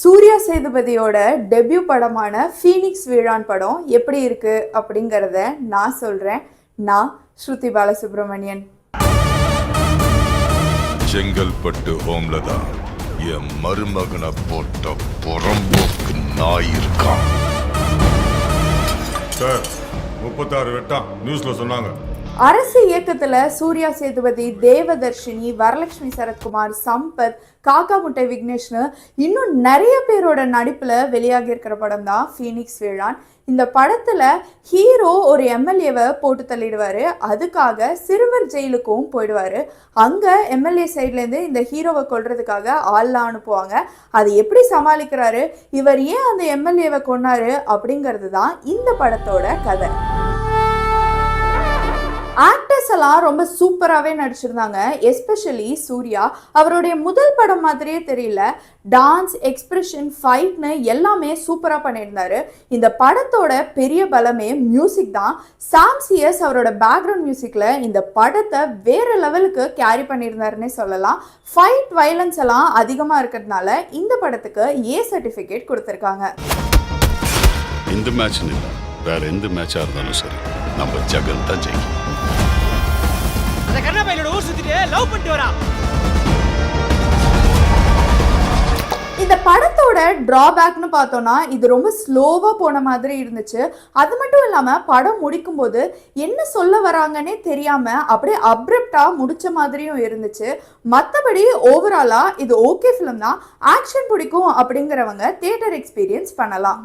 Surya சேதுபதியோட debut படமான Phoenix வீழான் படம் எப்படி இருக்கு அப்படிங்கிறத நான் சொல்றேன். நான் ஸ்ருதி பாலசுப்ரமணியன். செங்கல்பட்டு ஹோம்ல தான் என் மருமகனை போட்ட புறம்போக்கு நாய் இருக்கான். சார் 36 வெட்டான் நியூஸ்ல சொன்னாங்க. அரசு இயக்கத்துல சூர்யா சேதுபதி, தேவதர்ஷினி, வரலட்சுமி சரத்குமார், சம்பத், காக்கா முட்டை விக்னேஷ்னு இன்னும் நிறைய பேரோட நடிப்புல வெளியாகி இருக்கிற படம் தான் ஃபீனிக்ஸ் வீழான். இந்த படத்துல ஹீரோ ஒரு எம்எல்ஏவை போட்டு தள்ளிடுவாரு. அதுக்காக சிறுவர் ஜெயிலுக்கும் போயிடுவாரு. அங்க எம்எல்ஏ சைட்லேருந்து இந்த ஹீரோவை கொல்றதுக்காக ஆள்லாம் அனுப்புவாங்க. அது எப்படி சமாளிக்கிறாரு, இவர் ஏன் அந்த எம்எல்ஏவை கொன்னாரு அப்படிங்கிறது தான் இந்த படத்தோட கதை. ஆக்டர்ஸ் எல்லாம் ரொம்ப சூப்பராகவே நடிச்சிருந்தாங்க. எஸ்பெஷலி சூர்யா அவருடைய முதல் படம் மாதிரியே தெரியல. டான்ஸ், எக்ஸ்பிரஷன், ஃபைட்னு எல்லாமே சூப்பராக பண்ணியிருந்தாரு. இந்த படத்தோட பெரிய பலமே மியூசிக் தான். சாம் சிஎஸ் அவரோட பேக்ரவுண்ட் மியூசிக்கில் இந்த படத்தை வேற லெவலுக்கு கேரி பண்ணியிருந்தாருன்னே சொல்லலாம். ஃபைட், வயலன்ஸ் எல்லாம் அதிகமாக இருக்கிறதுனால இந்த படத்துக்கு ஏ சர்டிஃபிகேட் கொடுத்துருக்காங்க. இந்த மேட்ச் இல்லை, வேற எந்த மேட்சா இருந்தாலும் சரி, நம்ம ஜெகன் தான் ஜெயிக்கும். அந்த கர்ணாபையிலோட ஊர் சுத்திட்டு லவ் பண்ணிட்டு வரா. இந்த படத்தோட டிராபேக்னு பார்த்தோம்னா இது ரொம்ப ஸ்லோவாக போன மாதிரி இருந்துச்சு. அது மட்டும் இல்லாமல் படம் முடிக்கும் போது என்ன சொல்ல வராங்கன்னே தெரியாமல் அப்படியே அப்ரப்டாக முடிச்ச மாதிரியும் இருந்துச்சு. மற்றபடி ஓவராலாக இது ஓகே ஃபிலிம் தான். ஆக்ஷன் பிடிக்கும் அப்படிங்கிறவங்க தியேட்டர் எக்ஸ்பீரியன்ஸ் பண்ணலாம்.